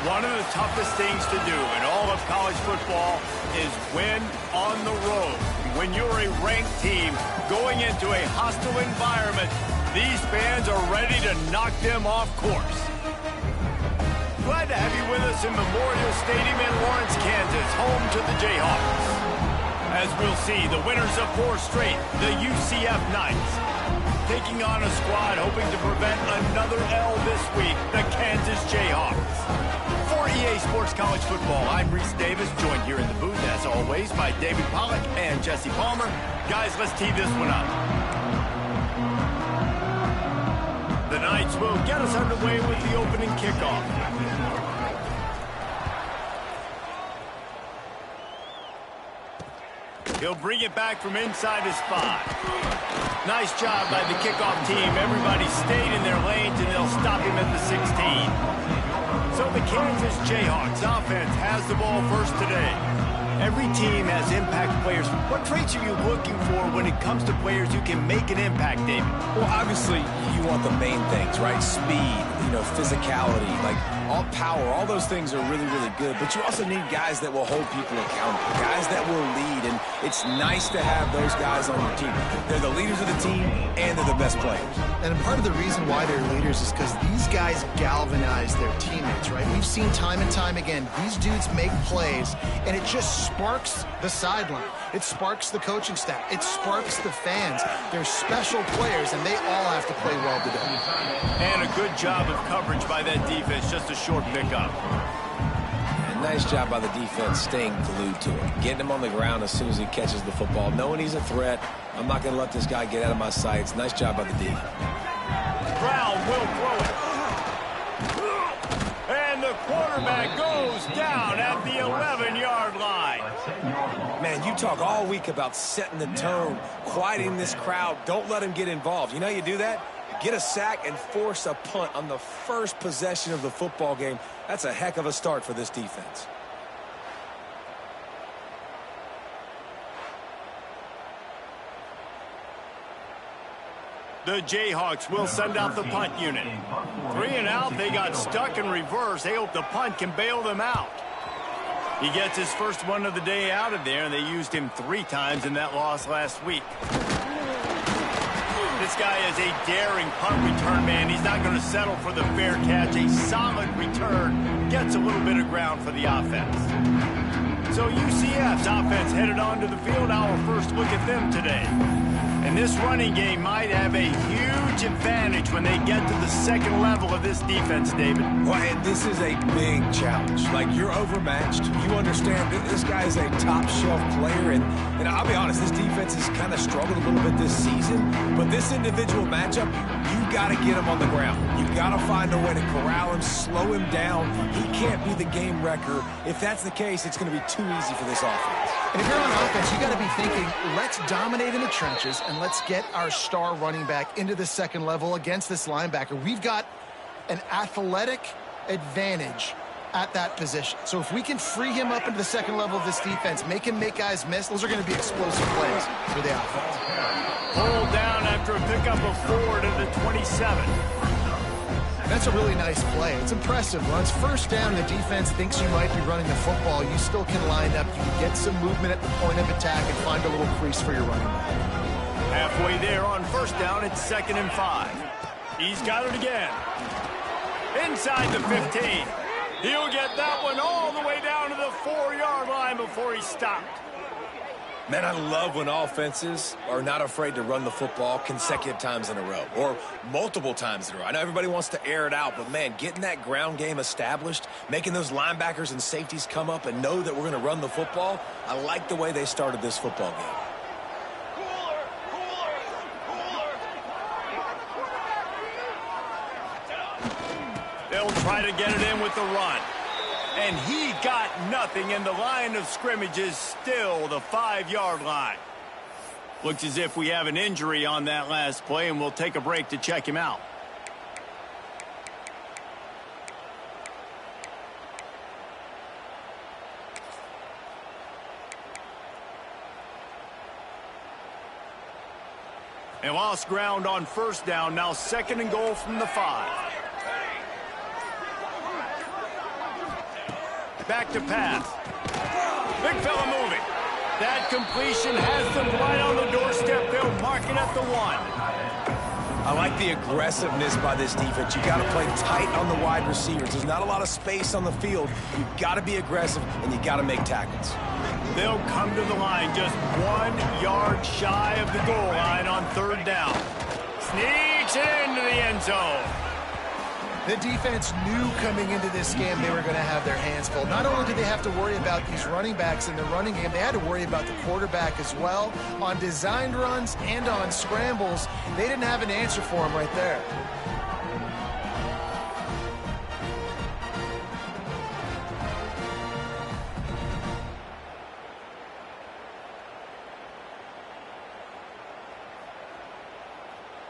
One of the toughest things to do in all of college football is win on the road. When you're a ranked team going into a hostile environment, these fans are ready to knock them off course. Glad to have you with us in Memorial Stadium in Lawrence, Kansas, home to the Jayhawks. As we'll see, the winners of 4 straight, the UCF Knights, taking on a squad hoping to prevent another L this week, the Kansas Jayhawks. For EA Sports College Football, I'm Reese Davis, joined here in the booth, as always, by David Pollack and Jesse Palmer. Guys, let's tee this one up. The Knights will get us underway with the opening kickoff. He'll bring it back from inside his 5. Nice job by the kickoff team. Everybody stayed in their lanes, and they'll stop him at the 16. So the Kansas Jayhawks offense has the ball first today. Every team has impact players. What traits are you looking for when it comes to players who can make an impact, David? Well, obviously, you want the main things, right? Speed, physicality, like all power, all those things are really, really good. But you also need guys that will hold people accountable, guys that will lead. And it's nice to have those guys on your team. They're the leaders of the team, and they're the best players. And part of the reason why they're leaders is because these guys galvanize their teammates, right? We've seen time and time again, these dudes make plays, and it just sparks the sideline. It sparks the coaching staff. It sparks the fans. They're special players, and they all have to play well today. And a good job of coverage by that defense, just a short pickup. And nice job by the defense staying glued to him, getting him on the ground as soon as he catches the football, knowing he's a threat. I'm not going to let this guy get out of my sights. Nice job by the D. Brown will throw it. And the quarterback goes down at the 11-yard line. Man, you talk all week about setting the tone, quieting this crowd. Don't let him get involved. You know how you do that? Get a sack and force a punt on the first possession of the football game. That's a heck of a start for this defense. The Jayhawks will send out the punt unit. 3 and out, they got stuck in reverse. They hope the punt can bail them out. He gets his first one of the day out of there, and they used him 3 times in that loss last week. This guy is a daring punt return man. He's not going to settle for the fair catch. A solid return gets a little bit of ground for the offense. So UCF's offense headed onto the field. Our first look at them today. And this running game might have a huge advantage when they get to the second level of this defense, David. Well, and this is a big challenge. Like, you're overmatched. You understand that this guy is a top-shelf player. And I'll be honest, this defense has kind of struggled a little bit this season. But this individual matchup, you got to get him on the ground. You got to find a way to corral him, slow him down. He can't be the game wrecker. If that's the case, it's going to be too easy for this offense. And if you're on offense, you got to be thinking, let's dominate in the trenches and let's get our star running back into the second level against this linebacker. We've got an athletic advantage at that position. So if we can free him up into the second level of this defense, make him make guys miss, those are going to be explosive plays for the offense. Hold down after a pickup of 4 to the 27. That's a really nice play. It's impressive. When it's first down, the defense thinks you might be running the football. You still can line up. You can get some movement at the point of attack and find a little crease for your running back. Halfway there on first down, it's 2nd and 5. He's got it again. Inside the 15. He'll get that one all the way down to the 4-yard line before he stopped. Man, I love when offenses are not afraid to run the football consecutive times in a row or multiple times in a row. I know everybody wants to air it out, but, man, getting that ground game established, making those linebackers and safeties come up and know that we're going to run the football, I like the way they started this football game. They'll try to get it in with the run. And he got nothing, and the line of scrimmage is still the 5-yard line. Looks as if we have an injury on that last play, and we'll take a break to check him out. And lost ground on first down, now 2nd and goal from the 5. Back to pass. Big fella moving. That completion has them right on the doorstep. They'll mark it at the 1. I like the aggressiveness by this defense. You got to play tight on the wide receivers. There's not a lot of space on the field. You got to be aggressive, and you got to make tackles. They'll come to the line just 1 yard shy of the goal line on 3rd down. Sneaks it into the end zone. The defense knew coming into this game they were going to have their hands full. Not only did they have to worry about these running backs in the running game, they had to worry about the quarterback as well. On designed runs and on scrambles, they didn't have an answer for him right there.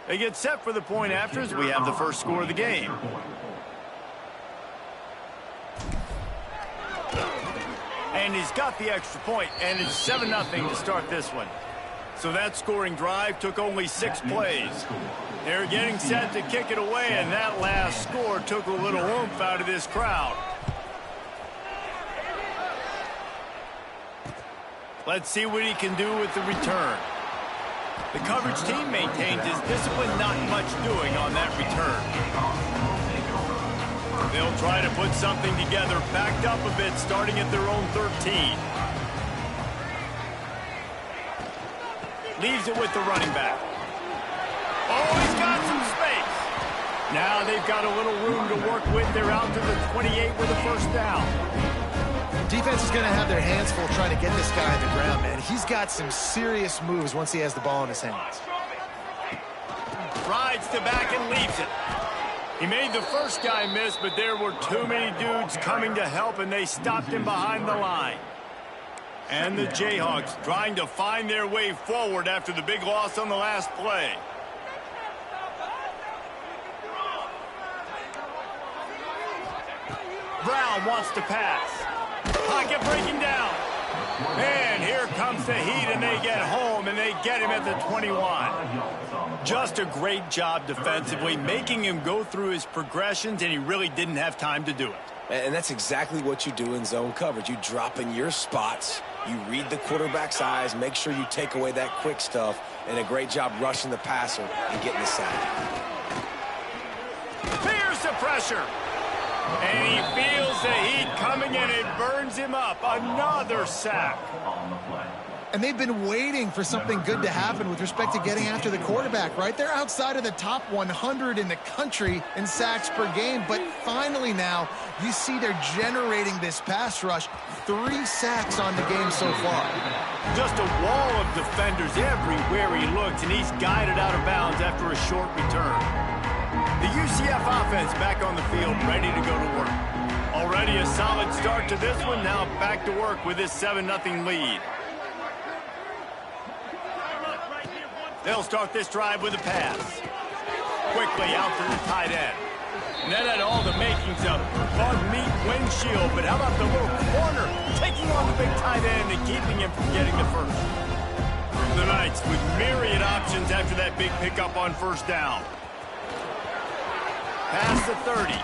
They get set for the point after as we have the first score of the game. And he's got the extra point, and it's 7-0 to start this one. So that scoring drive took only 6 plays. They're getting set to kick it away, and that last score took a little oomph out of this crowd. Let's see what he can do with the return. The coverage team maintains his discipline, not much doing on that return. They'll try to put something together, backed up a bit, starting at their own 13. Leaves it with the running back. Oh, he's got some space. Now they've got a little room to work with. They're out to the 28 with a first down. Defense is going to have their hands full trying to get this guy on the ground, man. He's got some serious moves once he has the ball in his hands. Rides to back and leaves it. He made the first guy miss, but there were too many dudes coming to help, and they stopped him behind the line. And the Jayhawks trying to find their way forward after the big loss on the last play. Brown wants to pass. Pocket breaking down. And here comes the heat, and they get home, and they get him at the 21. Just a great job defensively, making him go through his progressions, and he really didn't have time to do it. And that's exactly what you do in zone coverage. You drop in your spots, you read the quarterback's eyes, make sure you take away that quick stuff, and a great job rushing the passer and getting the sack. Here's the pressure. And he feels the heat coming, and it burns him up. Another sack. And they've been waiting for something good to happen with respect to getting after the quarterback, right? They're outside of the top 100 in the country in sacks per game, but finally now you see they're generating this pass rush. 3 sacks on the game so far. Just a wall of defenders everywhere he looks, and he's guided out of bounds after a short return. The UCF offense back on the field, ready to go to work. Already a solid start to this one, now back to work with this 7-0 lead. They'll start this drive with a pass. Quickly out to the tight end. And that had all the makings of bug meat windshield, but how about the little corner taking on the big tight end and keeping him from getting the first? The Knights with myriad options after that big pickup on first down. Past the 30.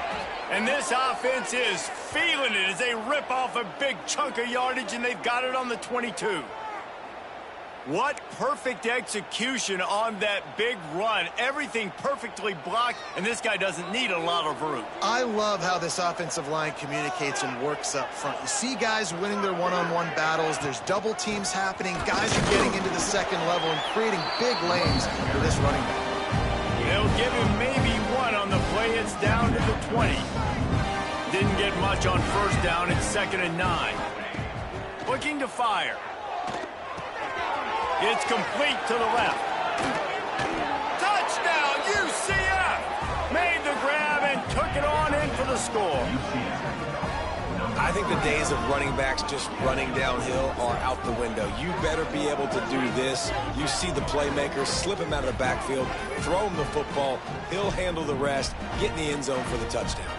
And this offense is feeling it as they rip off a big chunk of yardage, and they've got it on the 22. What perfect execution on that big run. Everything perfectly blocked, and this guy doesn't need a lot of room. I love how this offensive line communicates and works up front. You see guys winning their one-on-one battles. There's double teams happening. Guys are getting into the second level and creating big lanes for this running back. They'll give him maybe one on the play. It's down to the 20. Didn't get much on first down. It's 2nd and 9. Looking to fire. It's complete to the left. Touchdown, UCF! Made the grab and took it on in for the score. I think the days of running backs just running downhill are out the window. You better be able to do this. You see the playmaker, slip him out of the backfield, throw him the football, he'll handle the rest, get in the end zone for the touchdown.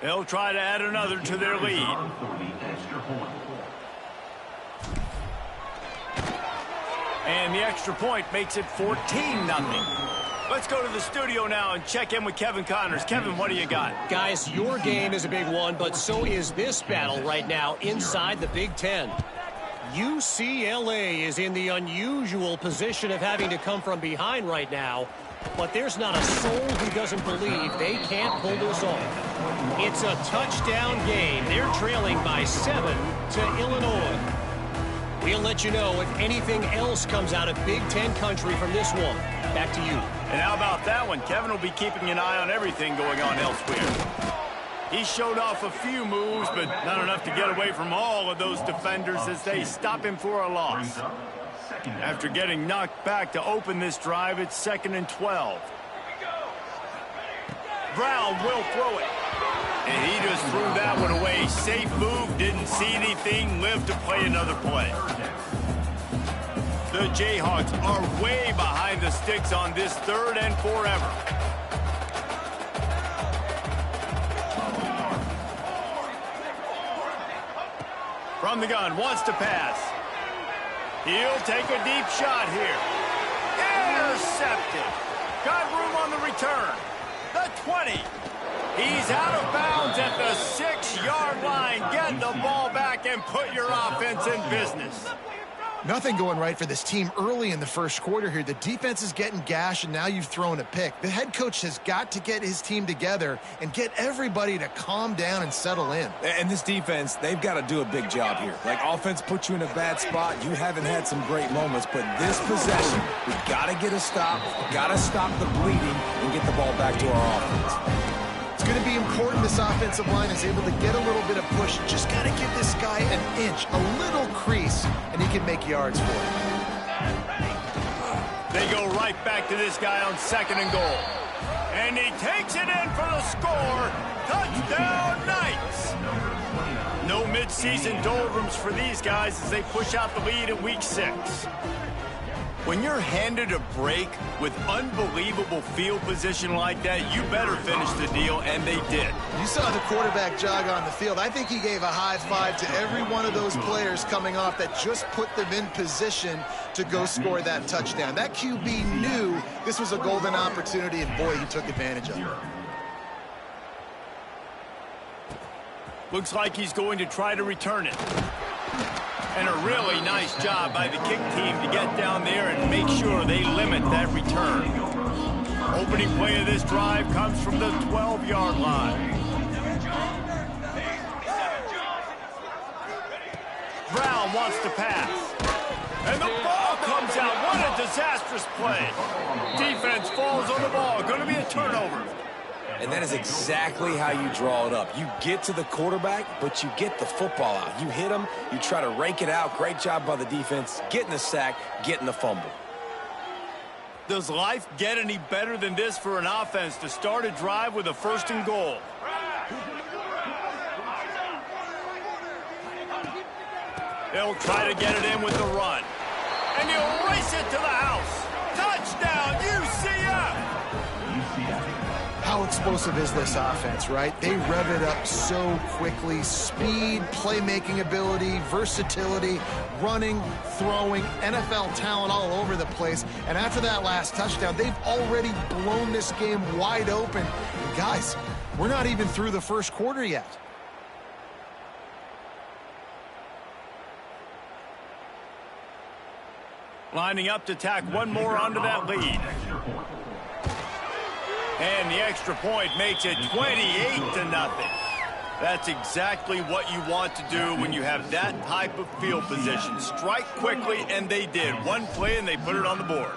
They'll try to add another to their lead. And the extra point makes it 14-0. Let's go to the studio now and check in with Kevin Connors. Kevin, what do you got? Guys, your game is a big one, but so is this battle right now inside the Big Ten. UCLA is in the unusual position of having to come from behind right now, but there's not a soul who doesn't believe they can't pull this off. It's a touchdown game. They're trailing by 7 to Illinois. We'll let you know if anything else comes out of Big Ten country from this one. Back to you. And how about that one? Kevin will be keeping an eye on everything going on elsewhere. He showed off a few moves, but not enough to get away from all of those defenders as they stop him for a loss. After getting knocked back to open this drive, it's 2nd and 12. Brown will throw it. And he just threw that one away. Safe move, didn't see anything, lived to play another play. The Jayhawks are way behind the sticks on this 3rd and forever. From the gun, wants to pass. He'll take a deep shot here. Intercepted. Got room on the return. The 20. He's out of bounds at the 6-yard line. Get the ball back and put your offense in business. Nothing going right for this team early in the first quarter here. The defense is getting gashed, and now you've thrown a pick. The head coach has got to get his team together and get everybody to calm down and settle in. And this defense, they've got to do a big job here. Like, offense put you in a bad spot. You haven't had some great moments, but this possession, we've got to get a stop, got to stop the bleeding, and get the ball back to our offense. It's going to be important this offensive line is able to get a little bit of push. Just got to give this guy an inch, a little crease, and he can make yards for it. They go right back to this guy on 2nd and goal. And he takes it in for the score. Touchdown, Knights! No midseason doldrums for these guys as they push out the lead in Week 6. When you're handed a break with unbelievable field position like that, you better finish the deal, and they did. You saw the quarterback jog on the field. I think he gave a high five to every one of those players coming off that just put them in position to go score that touchdown. That QB knew this was a golden opportunity, and boy, he took advantage of it. Looks like he's going to try to return it. And a really nice job by the kick team to get down there and make sure they limit that return. Opening play of this drive comes from the 12-yard line. Brown wants to pass. And the ball comes out. What a disastrous play. Defense falls on the ball. Going to be a turnover. And that is exactly how you draw it up. You get to the quarterback, but you get the football out. You hit him, you try to rake it out. Great job by the defense, getting the sack, getting the fumble. Does life get any better than this for an offense to start a drive with a 1st and goal? They'll try to get it in with the run. And he'll race it to the house. Touchdown, UCF! How explosive is this offense, right? They rev it up so quickly. Speed, playmaking ability, versatility, running, throwing, NFL talent all over the place. And after that last touchdown, they've already blown this game wide open. And guys, we're not even through the first quarter yet. Lining up to tack one more onto that lead. And the extra point makes it 28-0. That's exactly what you want to do when you have that type of field position. Strike quickly, and they did. One play, and they put it on the board.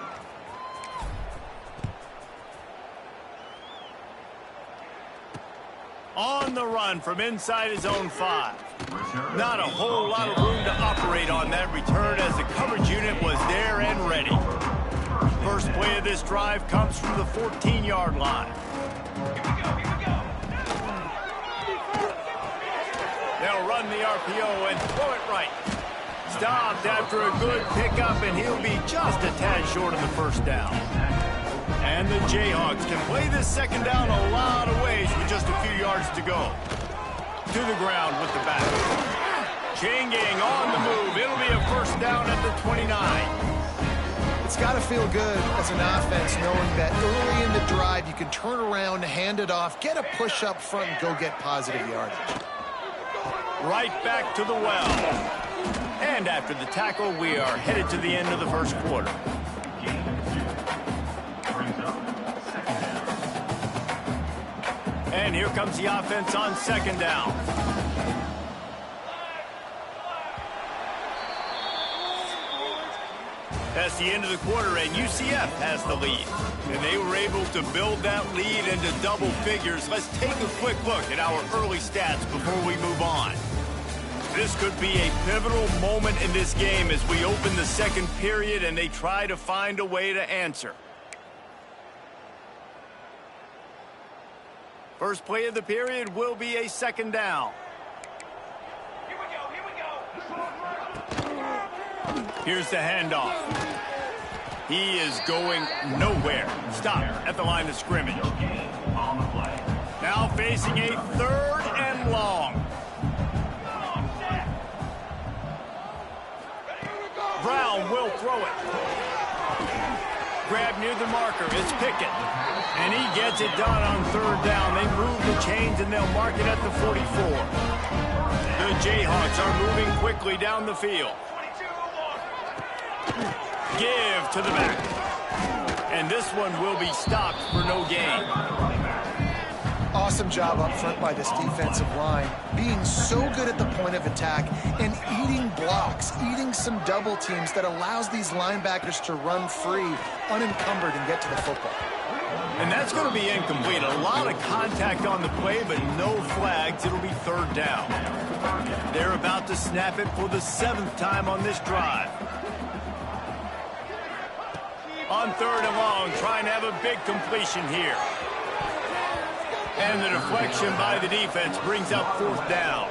On the run from inside his own 5. Not a whole lot of room to operate on that return as the coverage unit was there and ready. First play of this drive comes from the 14-yard line. They'll run the RPO and throw it right. Stopped after a good pickup, and he'll be just a tad short of the 1st down. And the Jayhawks can play this second down a lot of ways with just a few yards to go. To the ground with the back. Chain gang on the move. It'll be a first down at the 29. It's got to feel good as an offense knowing that early in the drive you can turn around, hand it off, get a push up front, and go get positive yardage. Right back to the well. And after the tackle, we are headed to the end of the first quarter. And here comes the offense on second down. That's the end of the quarter, and UCF has the lead. And they were able to build that lead into double figures. Let's take a quick look at our early stats before we move on. This could be a pivotal moment in this game as we open the second period and they try to find a way to answer. First play of the period will be a second down. Here's the handoff. He is going nowhere. Stop at the line of scrimmage. Now facing a third and long. Brown will throw it. Grab near the marker. It's Pickett. And he gets it done on third down. They move the chains and they'll mark it at the 44. The Jayhawks are moving quickly down the field. Give to the back. And this one will be stopped for no gain. Awesome job up front by this defensive line, being so good at the point of attack and eating blocks, eating some double teams that allows these linebackers to run free, unencumbered, and get to the football. And that's going to be incomplete. A lot of contact on the play, but no flags. It'll be third down. They're about to snap it for the 7th time on this drive. On third and long, trying to have a big completion here. And the deflection by the defense brings up fourth down.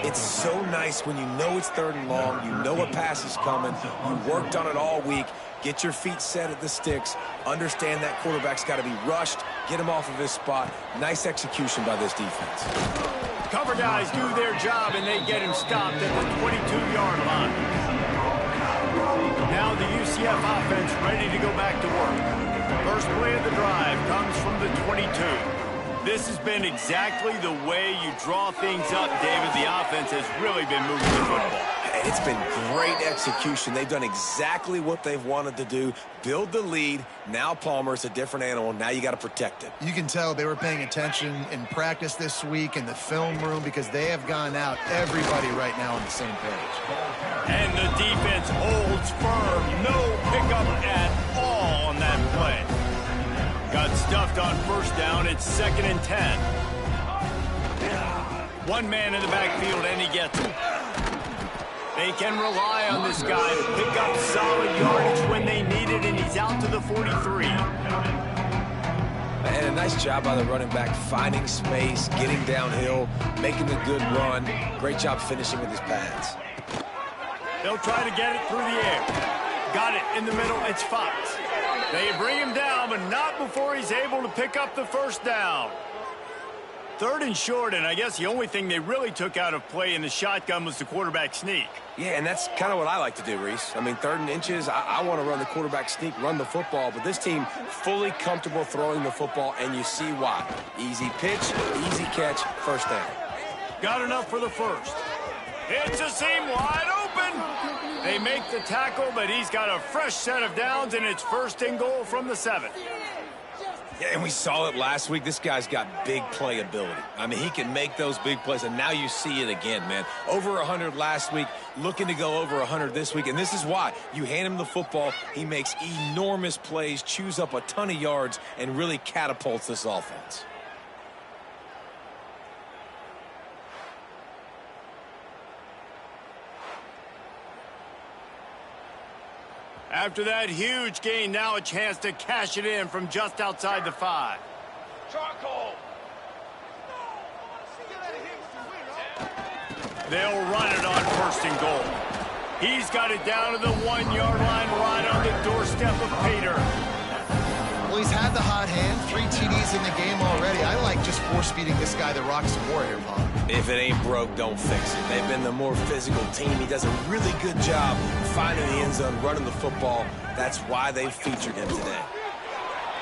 It's so nice when you know it's third and long, you know a pass is coming, you worked on it all week, get your feet set at the sticks, understand that quarterback's got to be rushed, get him off of his spot. Nice execution by this defense. Cover guys do their job, and they get him stopped at the 22-yard line. Now the UCF offense ready to go back to work. First play of the drive comes from the 22. This has been exactly the way you draw things up, David. The offense has really been moving the football. It's been great execution. They've done exactly what they've wanted to do. Build the lead. Now Palmer's a different animal. Now you got to protect it. You can tell they were paying attention in practice this week in the film room because they have gone out, everybody right now on the same page. And the defense holds firm. No pickup at all on that play. Got stuffed on first down. It's 2nd and 10. One man in the backfield, and he gets it. They can rely on this guy to pick up solid yardage when they need it, and he's out to the 43. And a nice job by the running back, finding space, getting downhill, making a good run. Great job finishing with his pads. They'll try to get it through the air. Got it in the middle. It's Fox. They bring him down, but not before he's able to pick up the first down. Third and short, and I guess the only thing they really took out of play in the shotgun was the quarterback sneak. Yeah, and that's kind of what I like to do, Reese. I mean, 3rd and inches, I want to run the quarterback sneak, run the football, but this team fully comfortable throwing the football, and you see why. Easy pitch, easy catch, first down. Got enough for the first. It's a seam wide open. They make the tackle, but he's got a fresh set of downs, and it's 1st and goal from the 7. Yeah, and we saw it last week. This guy's got big playability. I mean, he can make those big plays, and now you see it again, man. Over 100 last week, looking to go over 100 this week, and this is why. You hand him the football, he makes enormous plays, chews up a ton of yards, and really catapults this offense. After that huge gain, now a chance to cash it in from just outside the 5. Charcoal. They'll run it on 1st and goal. He's got it down to the 1-yard line right on the doorstep of Pater. Well, he's had the hot hand, 3 TDs in the game already. I like just force-feeding this guy the rock some more here, Paul. If it ain't broke, don't fix it. They've been the more physical team. He does a really good job finding the end zone, running the football. That's why they featured him today.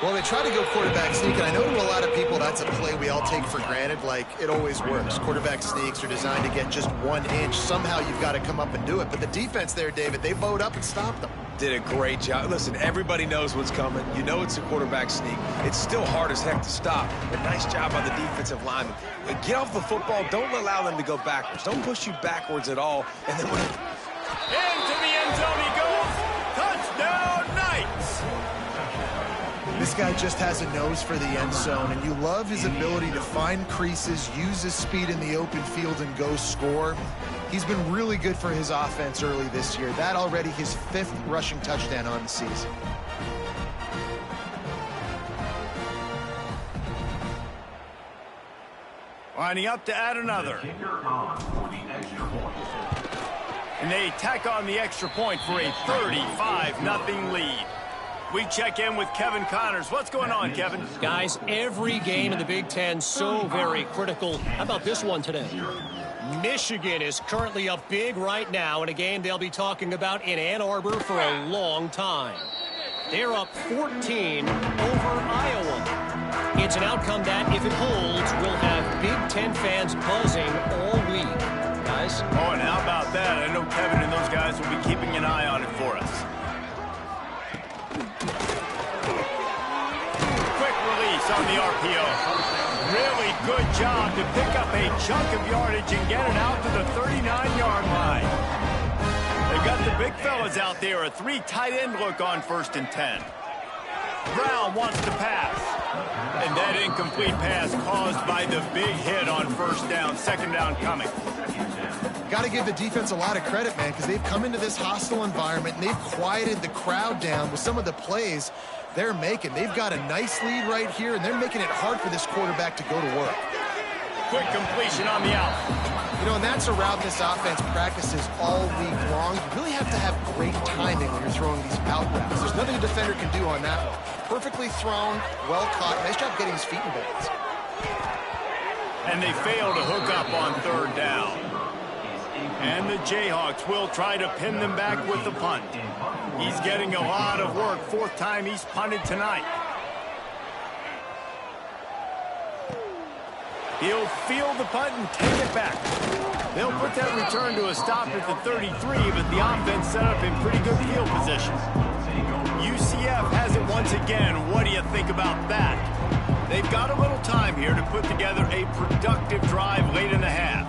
Well, they try to go quarterback sneak, and I know to a lot of people that's a play we all take for granted, like it always works. Quarterback sneaks are designed to get just 1 inch. Somehow you've got to come up and do it. But the defense there, David, they bowed up and stopped them. Did a great job. Listen, everybody knows what's coming. You know it's a quarterback sneak. It's still hard as heck to stop. But nice job by the defensive lineman. Get off the football. Don't allow them to go backwards. Don't push you backwards at all. And then when Into the end zone he goes. Touchdown, Knights. This guy just has a nose for the end zone, and you love his ability to find creases, use his speed in the open field, and go score. He's been really good for his offense early this year. That already his 5th rushing touchdown on the season. Lining up to add another. And they tack on the extra point for a 35-0 lead. We check in with Kevin Connors. What's going on, Kevin? Guys, every game in the Big Ten so very critical. How about this one today? Michigan is currently up big right now in a game they'll be talking about in Ann Arbor for a long time. They're up 14 over Iowa. It's an outcome that, if it holds, will have Big Ten fans buzzing all week. Guys? Oh, and how about that? I know Kevin and those guys will be keeping an eye on it for us. Quick release on the RPO. Really good job to pick up a chunk of yardage and get it out to the 39-yard line. They've got the big fellas out there. A 3 tight end look on 1st and 10. Brown wants to pass. And that incomplete pass caused by the big hit on 1st down. 2nd down coming. Got to give the defense a lot of credit, man, because they've come into this hostile environment and they've quieted the crowd down with some of the plays they're making. They've got a nice lead right here, and they're making it hard for this quarterback to go to work. Quick completion on the out. You know, and that's a route this offense practices all week long. You really have to have great timing when you're throwing these out routes. There's nothing a defender can do on that one. Perfectly thrown, well caught. Nice job getting his feet in bounds. And they fail to hook up on 3rd down. And the Jayhawks will try to pin them back with the punt. He's getting a lot of work. 4th time he's punted tonight. He'll field the punt and take it back. They'll put that return to a stop at the 33, but the offense set up in pretty good field position. UCF has it once again. What do you think about that? They've got a little time here to put together a productive drive late in the half.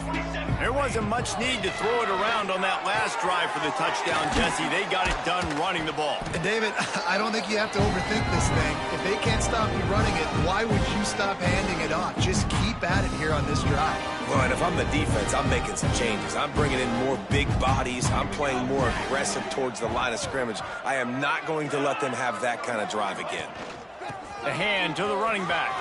There wasn't much need to throw it around on that last drive for the touchdown, Jesse. They got it done running the ball. And David, I don't think you have to overthink this thing. If they can't stop you running it, why would you stop handing it off? Just keep at it here on this drive. Well, and if I'm the defense, I'm making some changes. I'm bringing in more big bodies. I'm playing more aggressive towards the line of scrimmage. I am not going to let them have that kind of drive again. The hand to the running back.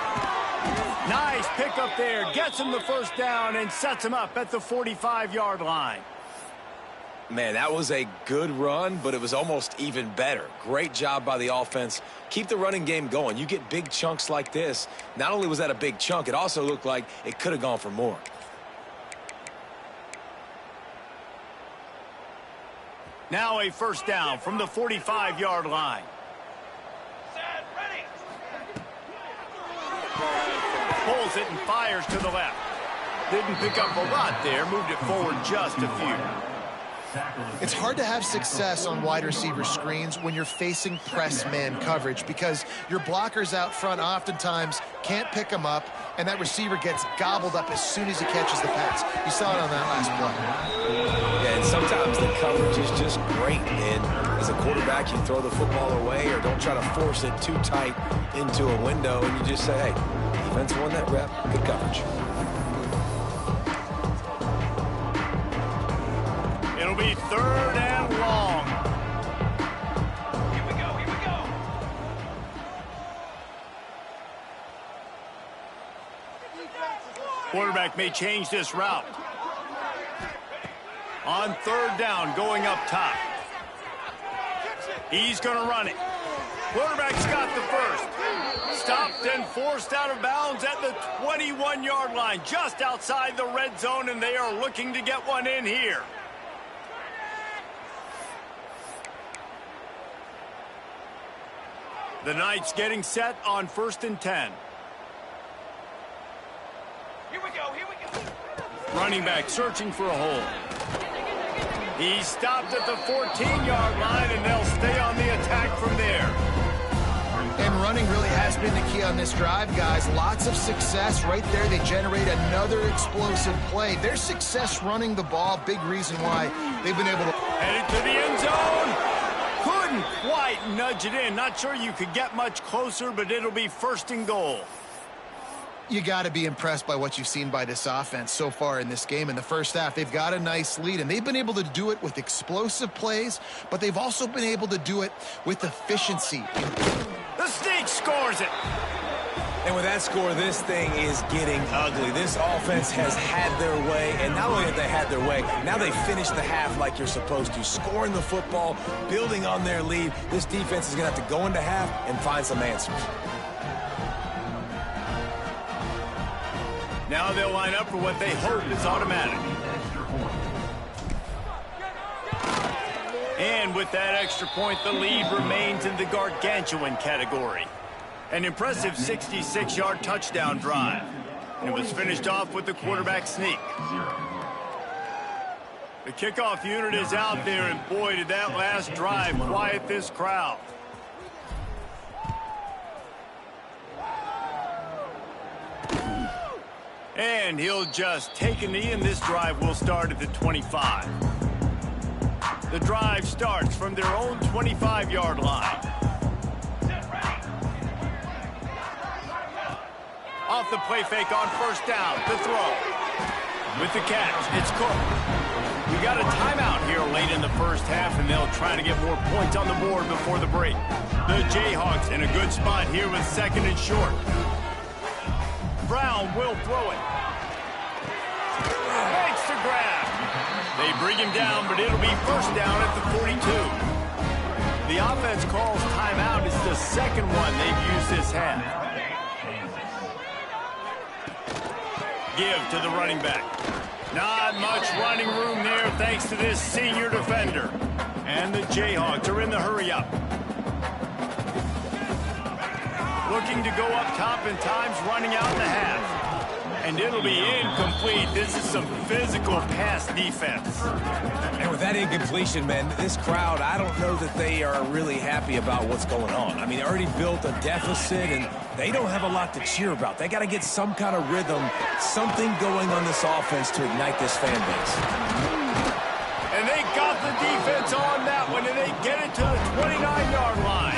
Nice pickup there. Gets him the 1st down and sets him up at the 45-yard line. Man, that was a good run, but it was almost even better. Great job by the offense. Keep the running game going. You get big chunks like this. Not only was that a big chunk, it also looked like it could have gone for more. Now a 1st down from the 45-yard line. Pulls it and fires to the left. Didn't pick up a lot there. Moved it forward just a few. It's hard to have success on wide receiver screens when you're facing press man coverage because your blockers out front oftentimes can't pick them up, and that receiver gets gobbled up as soon as he catches the pass. You saw it on that last play. Yeah, and sometimes the coverage is just great, and as a quarterback, you throw the football away or don't try to force it too tight into a window, and you just say, hey, defense won that rep, good coverage. It'll be 3rd and long. Here we go, here we go. Quarterback may change this route. On 3rd down, going up top. He's going to run it. Quarterback's got the first. Stopped and forced out of bounds at the 21-yard line, just outside the red zone, and they are looking to get one in here. The Knights getting set on 1st and 10. Here we go, here we go. Running back searching for a hole. He stopped at the 14-yard line, and they'll stay on the attack from there. And running really has been the key on this drive, guys. Lots of success right there. They generate another explosive play. Their success running the ball, big reason why they've been able to... Headed to the end zone. Couldn't quite nudge it in. Not sure you could get much closer, but it'll be 1st and goal. You got to be impressed by what you've seen by this offense so far in this game. In the first half, they've got a nice lead, and they've been able to do it with explosive plays, but they've also been able to do it with efficiency. The Sneak scores it. And with that score, this thing is getting ugly. This offense has had their way, and not only have they had their way, now they finish the half like you're supposed to, scoring the football, building on their lead. This defense is going to have to go into half and find some answers. Now they'll line up for what they hope is automatic. And with that extra point, the lead remains in the gargantuan category. An impressive 66-yard touchdown drive. And it was finished off with the quarterback sneak. The kickoff unit is out there, and boy, did that last drive quiet this crowd. And he'll just take a knee, and this drive will start at the 25. The drive starts from their own 25-yard line. Off the play fake on 1st down, the throw. With the catch, it's Cook. We got a timeout here late in the first half, and they'll try to get more points on the board before the break. The Jayhawks in a good spot here with 2nd and short. Brown will throw it. Makes the grab. They bring him down, but it'll be 1st down at the 42. The offense calls timeout. It's the 2nd one they've used this half. Give to the running back. Not much running room there thanks to this senior defender. And the Jayhawks are in the hurry-up. Looking to go up top, and time's running out in the half. And it'll be incomplete. This is some physical pass defense. And with that incompletion, man, this crowd, I don't know that they are really happy about what's going on. I mean, they already built a deficit, and they don't have a lot to cheer about. They got to get some kind of rhythm, something going on this offense to ignite this fan base. And they got the defense on that one, and they get it to the 29-yard line.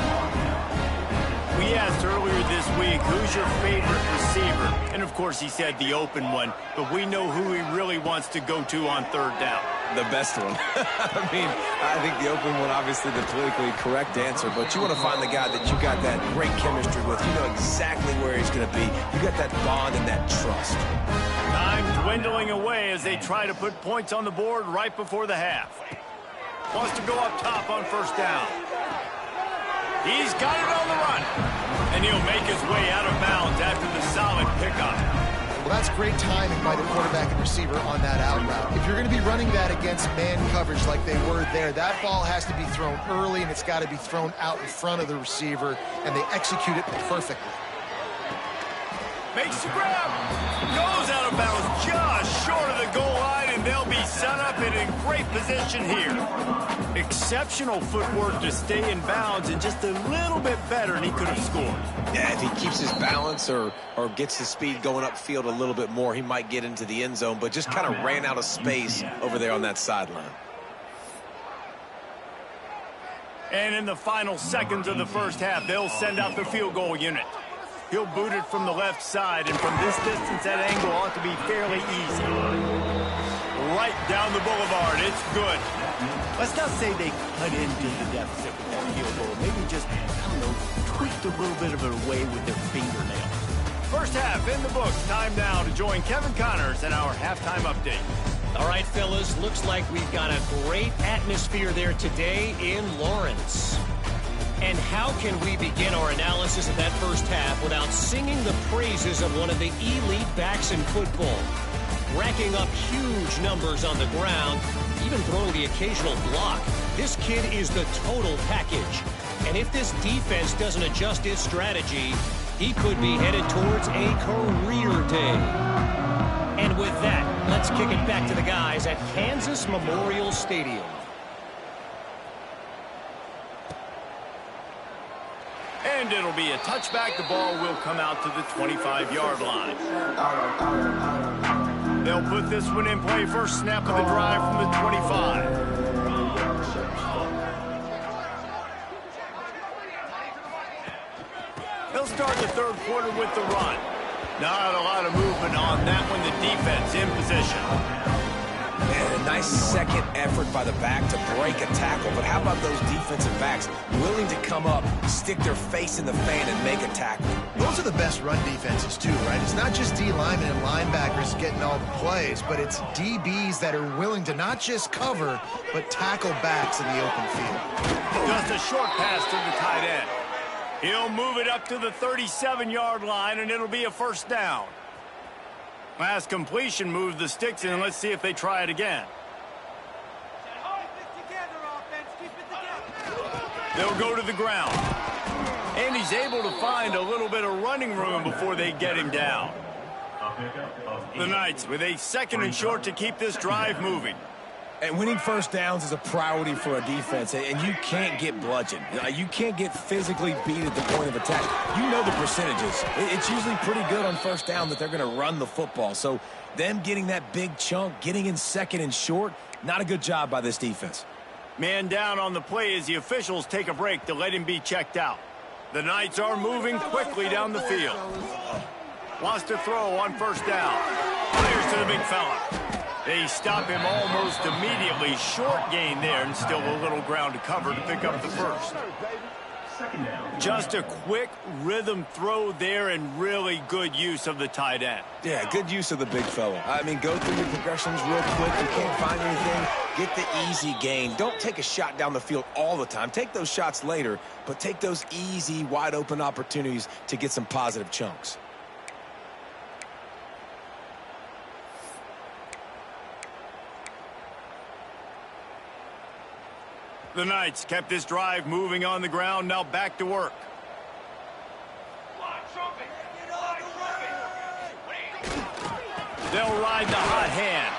We asked earlier this week, who's your favorite receiver? And, of course, he said the open one, but we know who he really wants to go to on 3rd down. The best one. I mean, I think the open one, obviously the politically correct answer, but you want to find the guy that you got that great chemistry with. You know exactly where he's going to be. You got that bond and that trust. Time dwindling away as they try to put points on the board right before the half. Wants to go up top on 1st down. He's got it on the run. And he'll make his way out of bounds after the solid pickup. Well, that's great timing by the quarterback and receiver on that out route. If you're going to be running that against man coverage like they were there, that ball has to be thrown early, and it's got to be thrown out in front of the receiver, and they execute it perfectly. Makes the grab. Goes out of bounds just short of the goal line, and they'll be set up and in great position here. Exceptional footwork to stay in bounds, and just a little bit better, and he could have scored. Yeah, if he keeps his balance or gets his speed going upfield a little bit more, he might get into the end zone, but just kind of ran out of space over there on that sideline. And in the final seconds of the first half, they'll send out the field goal unit. He'll boot it from the left side, and from this distance, that angle ought to be fairly easy. Right down the boulevard. It's good. Let's not say they cut into the deficit with that field goal. Maybe just, I don't know, tweaked a little bit of it away with their fingernails. First half in the books. Time now to join Kevin Connors in our halftime update. All right, fellas, looks like we've got a great atmosphere there today in Lawrence. And how can we begin our analysis of that first half without singing the praises of one of the elite backs in football? Racking up huge numbers on the ground, even throwing the occasional block. This kid is the total package. And if this defense doesn't adjust its strategy, he could be headed towards a career day. And with that, let's kick it back to the guys at Kansas Memorial Stadium. And it'll be a touchback. The ball will come out to the 25-yard line. They'll put this one in play. First snap of the drive from the 25. They'll start the third quarter with the run. Not a lot of movement on that one. The defense in position. And a nice second effort by the back to break a tackle. But how about those defensive backs willing to come up, stick their face in the fan, and make a tackle? Those are the best run defenses, too, right? It's not just D linemen and linebackers getting all the plays, but it's DBs that are willing to not just cover, but tackle backs in the open field. Just a short pass to the tight end. He'll move it up to the 37-yard line, and it'll be a first down. Last completion moved the sticks in. Let's see if they try it again. They'll go to the ground. And he's able to find a little bit of running room before they get him down. The Knights with a second and short to keep this drive moving. And winning first downs is a priority for a defense, and you can't get bludgeoned. You can't get physically beat at the point of attack. You know the percentages. It's usually pretty good on first down that they're going to run the football. So them getting that big chunk, getting in second and short, not a good job by this defense. Man down on the play as the officials take a break to let him be checked out. The Knights are moving quickly down the field. Wants to throw on first down. Fires to the big fella. They stop him almost immediately. Short gain there, and still a little ground to cover to pick up the first. Just a quick rhythm throw there, and really good use of the tight end. Yeah, good use of the big fella. I mean, go through your progressions real quick. You can't find anything, get the easy gain. Don't take a shot down the field all the time. Take those shots later, but take those easy, wide-open opportunities to get some positive chunks. The Knights kept this drive moving on the ground. Now back to work. They'll ride the hot hand.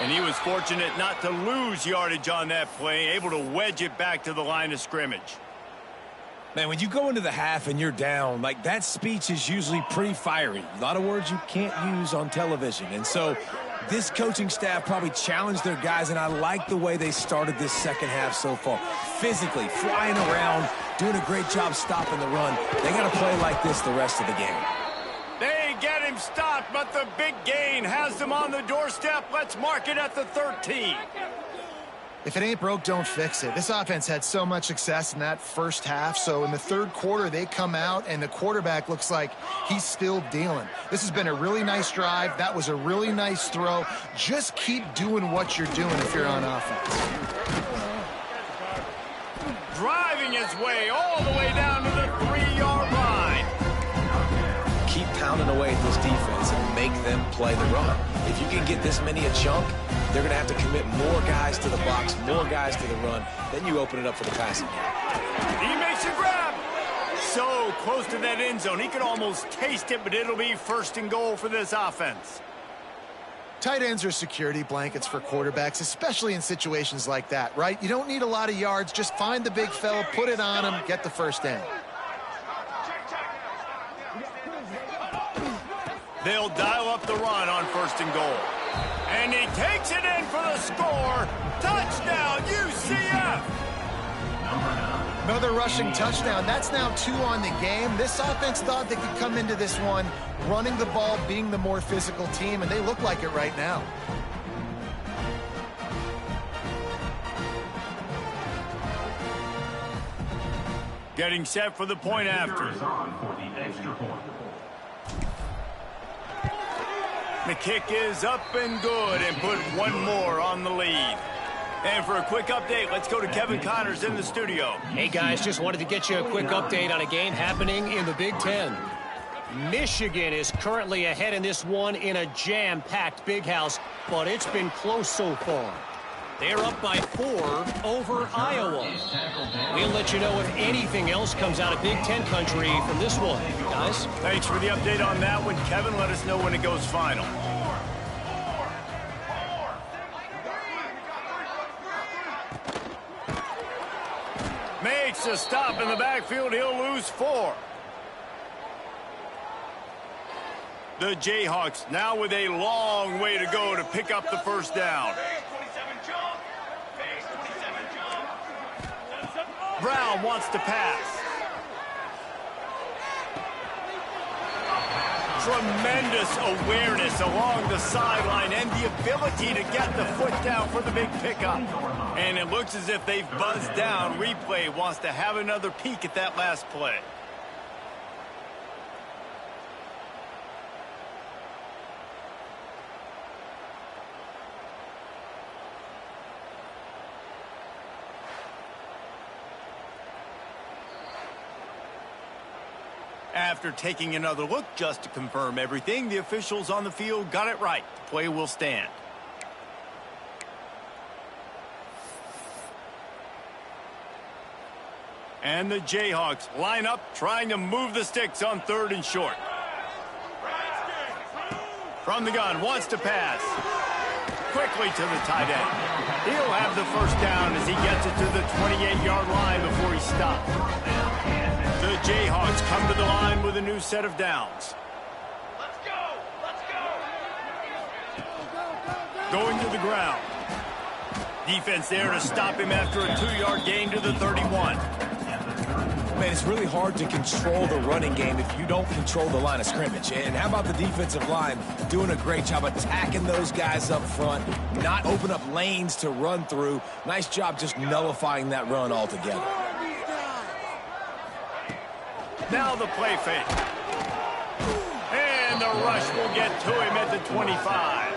And he was fortunate not to lose yardage on that play, able to wedge it back to the line of scrimmage. Man, when you go into the half and you're down, like, that speech is usually pretty fiery. A lot of words you can't use on television. And so this coaching staff probably challenged their guys, and I like the way they started this second half so far. Physically, flying around, doing a great job stopping the run. They got to play like this the rest of the game. They get him stopped, but the big gain has them on the doorstep. Let's mark it at the 13. If it ain't broke, don't fix it. This offense had so much success in that first half, so in the third quarter, they come out, and the quarterback looks like he's still dealing. This has been a really nice drive. That was a really nice throw. Just keep doing what you're doing if you're on offense. Driving his way all the way down to the 3-yard line. Keep pounding away at this defense and make them play the run. If you can get this many a chunk, they're going to have to commit more guys to the box, more guys to the run. Then you open it up for the passing game. He makes a grab. So close to that end zone. He could almost taste it, but it'll be first and goal for this offense. Tight ends are security blankets for quarterbacks, especially in situations like that, right? You don't need a lot of yards. Just find the big fella, put it on him, get the first down. They'll dial up the run on first and goal. And he takes it in for the score. Touchdown, UCF! Another rushing touchdown. That's now 2 on the game. This offense thought they could come into this one running the ball, being the more physical team, and they look like it right now. Getting set for the point after. The kick is up and good, and put one more on the lead. And for a quick update, let's go to Kevin Connors in the studio. Hey, guys, just wanted to get you a quick update on a game happening in the Big Ten. Michigan is currently ahead in this one in a jam-packed Big House, but it's been close so far. They're up by 4 over Iowa. We'll let you know if anything else comes out of Big Ten country from this one, guys. Thanks for the update on that one, Kevin. Let us know when it goes final. Makes a stop in the backfield. He'll lose 4. The Jayhawks now with a long way to go to pick up the first down. Brown wants to pass. Tremendous awareness along the sideline and the ability to get the foot down for the big pickup. And it looks as if they've buzzed down. Replay wants to have another peek at that last play. After taking another look just to confirm everything, the officials on the field got it right. The play will stand. And the Jayhawks line up trying to move the sticks on 3rd and short. From the gun, wants to pass. Quickly to the tight end. He'll have the first down as he gets it to the 28-yard line before he stops. The Jayhawks come to the line with a new set of downs. Let's go! Let's go! Going to the ground. Defense there to stop him after a 2-yard gain to the 31. Man, it's really hard to control the running game if you don't control the line of scrimmage. And how about the defensive line doing a great job attacking those guys up front, not open up lanes to run through. Nice job just nullifying that run altogether. Now the play fake. And the rush will get to him at the 25.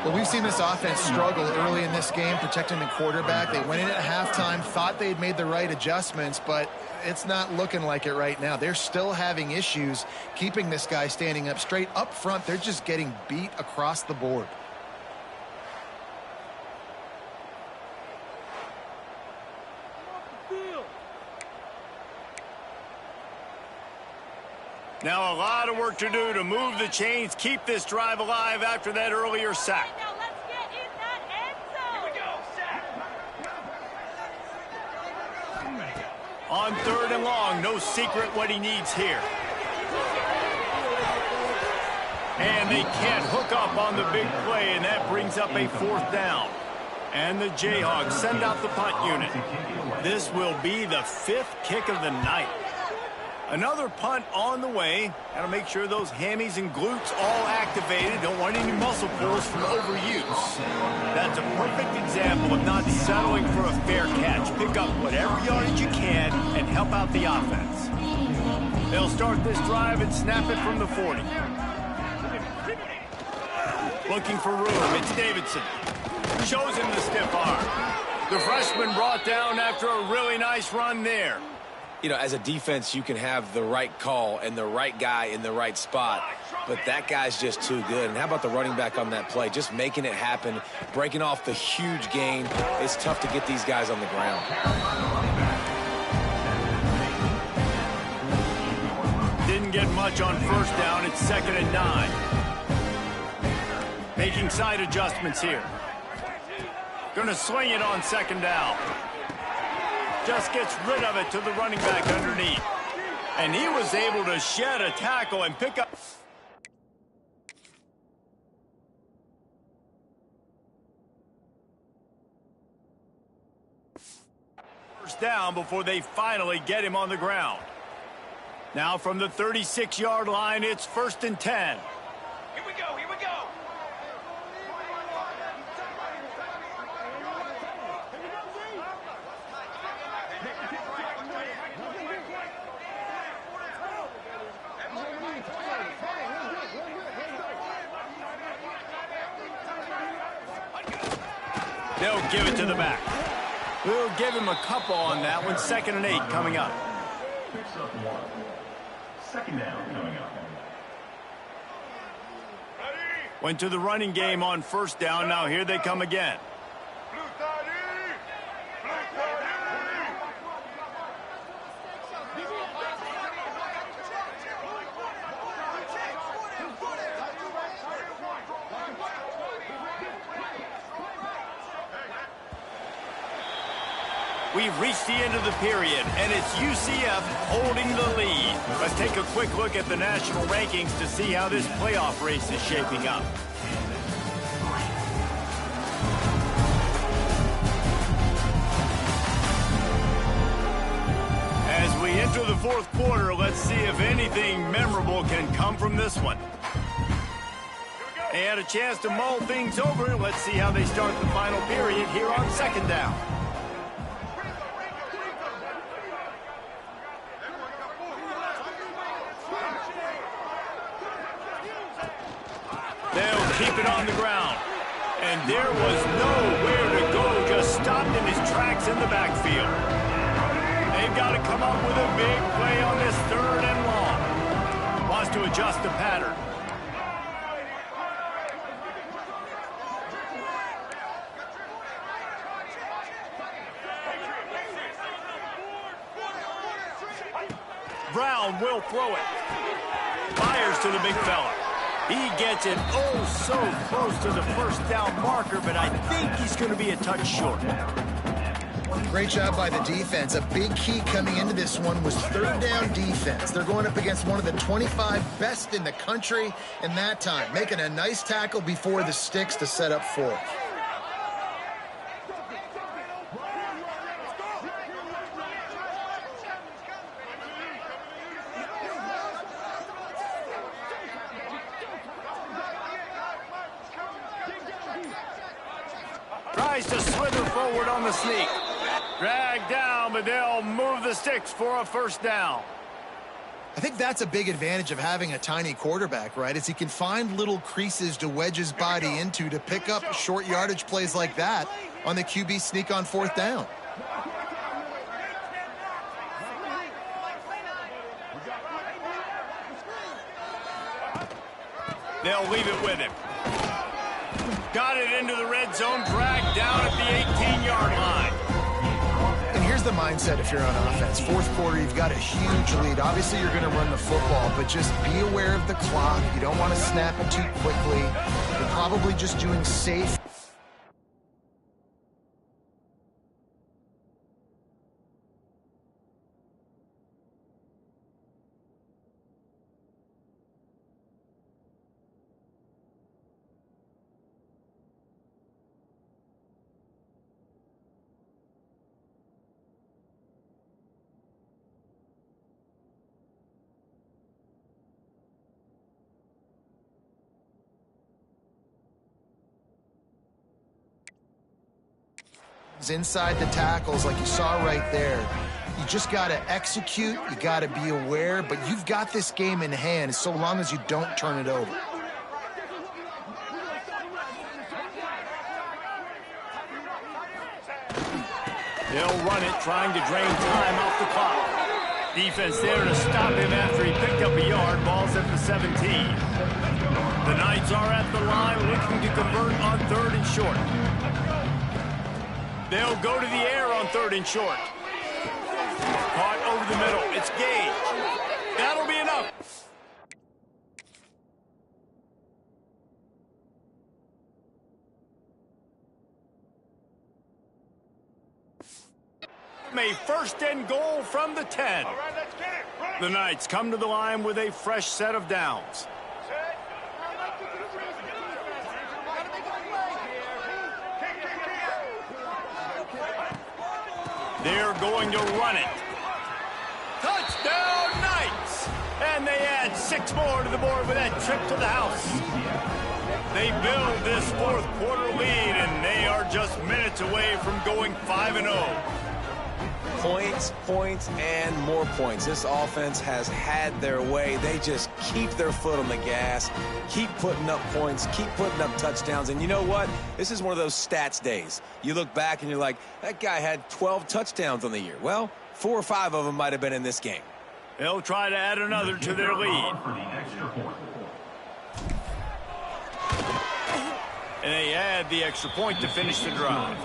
Well, we've seen this offense struggle early in this game, protecting the quarterback. They went in at halftime, thought they'd made the right adjustments, but it's not looking like it right now. They're still having issues keeping this guy standing up straight. Up front, they're just getting beat across the board. Now a lot of work to do to move the chains, keep this drive alive after that earlier sack. Now let's get in that end zone. Here we go, sack. On 3rd and long, no secret what he needs here. And they can't hook up on the big play, and that brings up a 4th down. And the Jayhawks send out the punt unit. This will be the 5th kick of the night. Another punt on the way. Got to make sure those hammies and glutes all activated. Don't want any muscle pulls from overuse. That's a perfect example of not settling for a fair catch. Pick up whatever yardage you can and help out the offense. They'll start this drive and snap it from the 40. Looking for room. It's Davidson. Shows him the stiff arm. The freshman brought down after a really nice run there. You know, as a defense, you can have the right call and the right guy in the right spot, but that guy's just too good. And how about the running back on that play? Just making it happen, breaking off the huge gain. It's tough to get these guys on the ground. Didn't get much on 1st down. It's 2nd and 9. Making side adjustments here. Gonna swing it on 2nd down. Just gets rid of it to the running back underneath. And he was able to shed a tackle and pick up. First down before they finally get him on the ground. Now from the 36-yard line, it's 1st and 10. Here we go, here we go. They'll give it to the back. We'll give him a couple on that one. 2nd and 8 coming up. Picks up 1. 2nd down coming up. Went to the running game on 1st down. Now here they come again. We've reached the end of the period, and it's UCF holding the lead. Let's take a quick look at the national rankings to see how this playoff race is shaping up. As we enter the 4th quarter, let's see if anything memorable can come from this one. They had a chance to mull things over. Let's see how they start the final period here on 2nd down. They'll keep it on the ground. And there was nowhere to go, just stopped in his tracks in the backfield. They've got to come up with a big play on this 3rd and long. Wants to adjust the pattern. Brown will throw it. Fires to the big fella. He gets it oh so close to the 1st down marker, but I think he's going to be a touch short. Great job by the defense. A big key coming into this one was 3rd down defense. They're going up against one of the 25 best in the country in that time, making a nice tackle before the sticks to set up 4th. Tries to slither forward on the sneak. Dragged down, but they'll move the sticks for a 1st down. I think that's a big advantage of having a tiny quarterback, right? Is he can find little creases to wedge his body into to pick up short yardage plays like that on the QB sneak on 4th down. They'll leave it with him. Got it into the red zone, dragged down at the 18-yard line. And here's the mindset if you're on offense. 4th quarter, you've got a huge lead. Obviously, you're going to run the football, but just be aware of the clock. You don't want to snap it too quickly. You're probably just doing safe. Inside the tackles like you saw right there. You just got to execute, you got to be aware, but you've got this game in hand so long as you don't turn it over. They'll run it, trying to drain time off the clock. Defense there to stop him after he picked up a yard. Ball's at the 17. The Knights are at the line looking to convert on 3rd and short. They'll go to the air on 3rd and short. Caught over the middle. It's Gage. That'll be enough. A 1st and goal from the 10. All right, let's get it. The Knights come to the line with a fresh set of downs. They're going to run it. Touchdown, Knights! And they add 6 more to the board with that trip to the house. They build this 4th quarter lead, and they are just minutes away from going 5-0. Points, points, and more points. This offense has had their way. They just keep their foot on the gas, keep putting up points, keep putting up touchdowns. And you know what? This is one of those stats days. You look back and you're like, that guy had 12 touchdowns on the year. Well, 4 or 5 of them might have been in this game. They'll try to add another to their lead. And they add the extra point to finish the drive.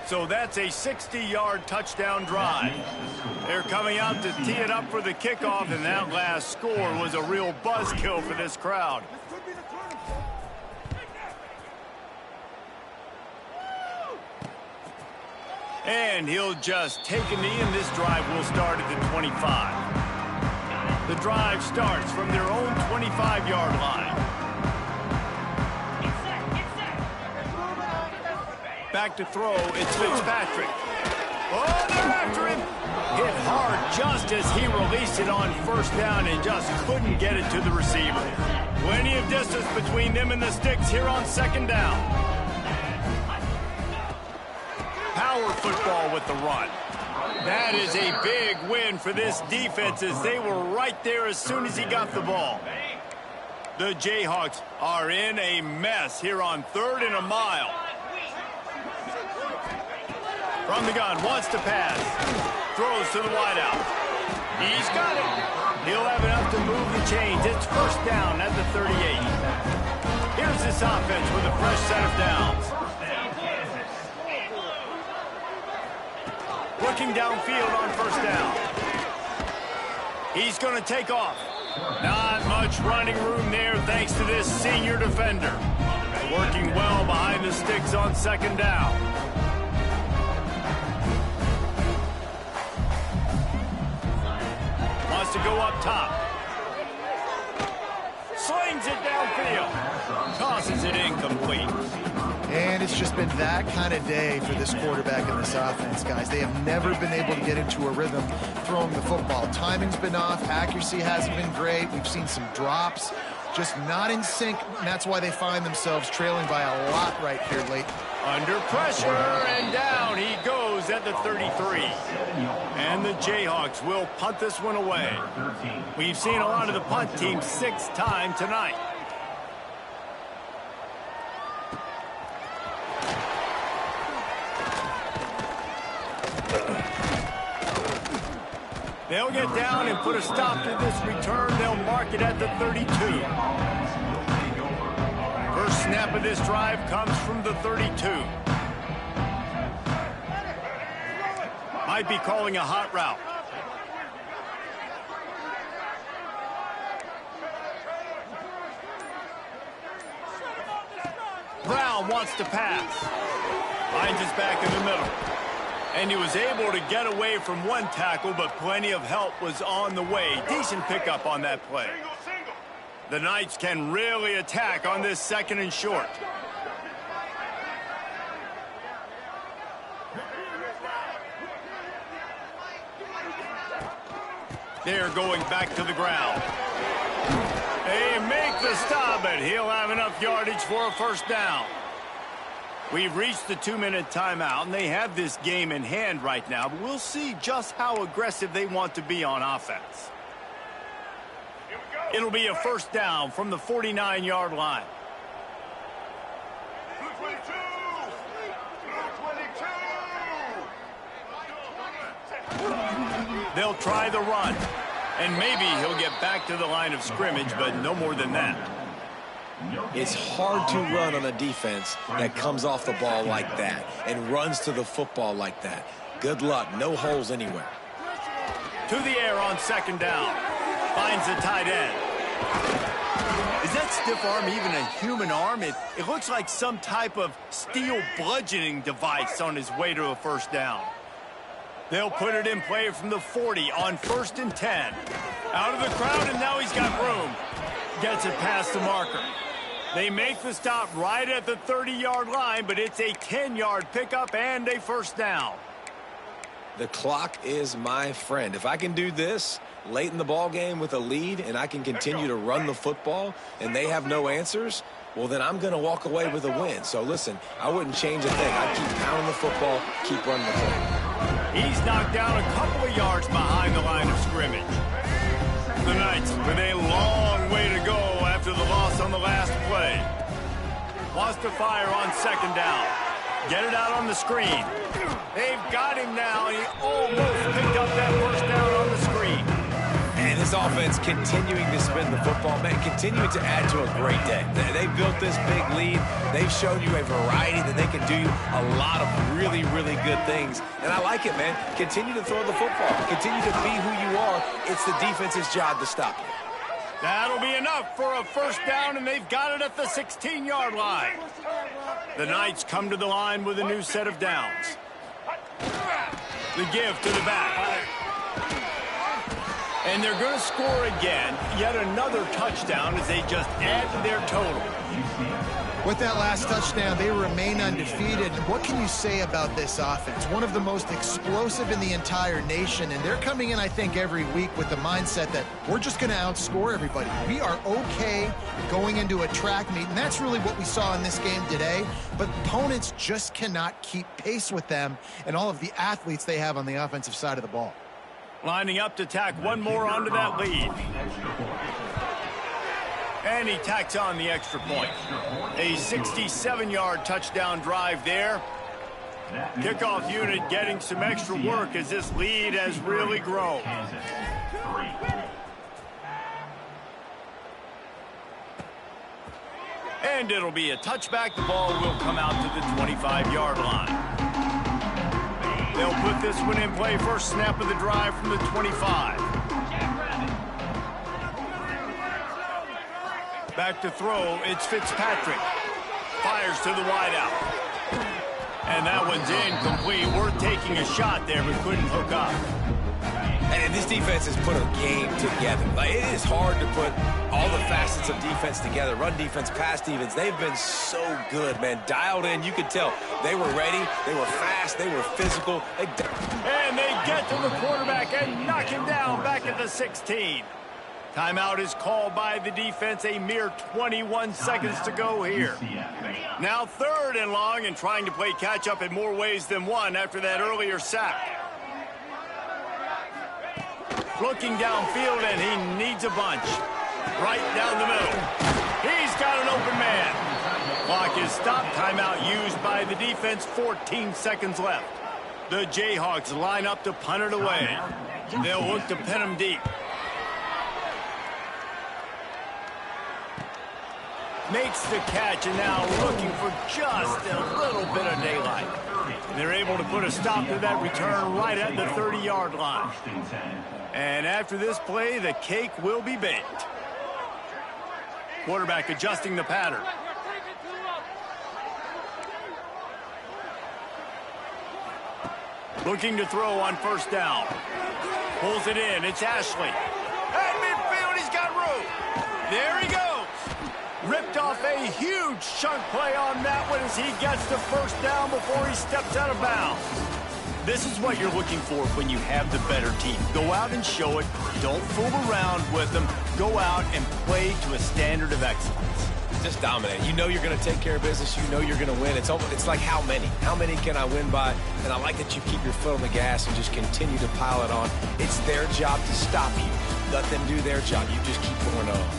So that's a 60-yard touchdown drive. They're coming out to tee it up for the kickoff, and that last score was a real buzzkill for this crowd. And he'll just take a knee, and this drive will start at the 25. The drive starts from their own 25-yard line. Back to throw, it's Fitzpatrick. Oh, they're after him. Hit hard just as he released it on first down and just couldn't get it to the receiver. Plenty of distance between them and the sticks here on second down. Power football with the run. That is a big win for this defense as they were right there as soon as he got the ball. The Jayhawks are in a mess here on 3rd and a mile. From the gun, wants to pass. Throws to the wideout. He's got it. He'll have enough to move the chains. It's first down at the 38. Here's this offense with a fresh set of downs. Looking downfield on first down. He's going to take off. Not much running room there thanks to this senior defender. Working well behind the sticks on second down. Wants to go up top. Slings it downfield. Tosses it incomplete. And it's just been that kind of day for this quarterback and this offense, guys. They have never been able to get into a rhythm throwing the football. Timing's been off. Accuracy hasn't been great. We've seen some drops. Just not in sync, and that's why they find themselves trailing by a lot right here late. Under pressure, and down he goes at the 33. And the Jayhawks will punt this one away. We've seen a lot of the punt team 6 times tonight. They'll get down and put a stop to this return. They'll mark it at the 32. First snap of this drive comes from the 32. Might be calling a hot route. Brown wants to pass. Finds his back in the middle. And he was able to get away from one tackle, but plenty of help was on the way. Decent pickup on that play. The Knights can really attack on this 2nd and short. They're going back to the ground. They make the stop, but he'll have enough yardage for a first down. We've reached the 2-minute timeout, and they have this game in hand right now, but we'll see just how aggressive they want to be on offense. It'll be a first down from the 49-yard line. They'll try the run, and maybe he'll get back to the line of scrimmage, but no more than that. It's hard to run on a defense that comes off the ball like that and runs to the football like that. Good luck. No holes anywhere. To the air on second down. Finds the tight end. Is that stiff arm even a human arm? It looks like some type of steel bludgeoning device on his way to a first down. They'll put it in play from the 40 on 1st and 10. Out of the crowd, and now he's got room. Gets it past the marker. They make the stop right at the 30-yard line, but it's a 10-yard pickup and a first down. The clock is my friend. If I can do this late in the ball game with a lead and I can continue to run the football and they have no answers, well, then I'm going to walk away with a win. So, listen, I wouldn't change a thing. I'd keep pounding the football, keep running the play. He's knocked down a couple of yards behind the line of scrimmage. The Knights with a long way to go after the loss on the last play. Wants to fire on second down. Get it out on the screen. They've got him now. He almost picked up that first down on the screen. And this offense continuing to spin the football, man, continuing to add to a great day. They built this big lead. They've shown you a variety that they can do a lot of really, really good things. And I like it, man. Continue to throw the football. Continue to be who you are. It's the defense's job to stop you. That'll be enough for a first down, and they've got it at the 16-yard line. The Knights come to the line with a new set of downs. The give to the back. And they're going to score again. Yet another touchdown as they just add to their total. With that last touchdown, they remain undefeated. And what can you say about this offense? One of the most explosive in the entire nation. And they're coming in, I think, every week with the mindset that we're just going to outscore everybody. We are okay going into a track meet. And that's really what we saw in this game today. But opponents just cannot keep pace with them and all of the athletes they have on the offensive side of the ball. Lining up to tack one more onto that lead. And he tacks on the extra point. A 67-yard touchdown drive there. Kickoff unit getting some extra work as this lead has really grown. And it'll be a touchback. The ball will come out to the 25-yard line. They'll put this one in play. First snap of the drive from the 25. Back to throw. It's Fitzpatrick. Fires to the wideout. And that one's incomplete. Worth taking a shot there, but couldn't hook up. And this defense has put a game together. Like, it is hard to put all the facets of defense together. Run defense, pass defense. They've been so good, man. Dialed in. You could tell they were ready. They were fast. They were physical. And they get to the quarterback and knock him down back at the 16. Timeout is called by the defense. A mere 21 seconds to go here. Now 3rd and long and trying to play catch-up in more ways than one after that earlier sack. Looking downfield, and he needs a bunch. Right down the middle. He's got an open man. Clock is stopped. Timeout used by the defense. 14 seconds left. The Jayhawks line up to punt it away. They'll look to pin him deep. Makes the catch, and now looking for just a little bit of daylight. They're able to put a stop to that return right at the 30-yard line. And after this play, the cake will be baked. Quarterback adjusting the pattern. Looking to throw on first down. Pulls it in. It's Ashley. At midfield, he's got room. There he goes. Ripped off a huge chunk play on that one as he gets the first down before he steps out of bounds. This is what you're looking for when you have the better team. Go out and show it. Don't fool around with them. Go out and play to a standard of excellence. Just dominate. You know you're going to take care of business. You know you're going to win. It's like how many? How many can I win by? And I like that you keep your foot on the gas and just continue to pile it on. It's their job to stop you. Let them do their job. You just keep going on.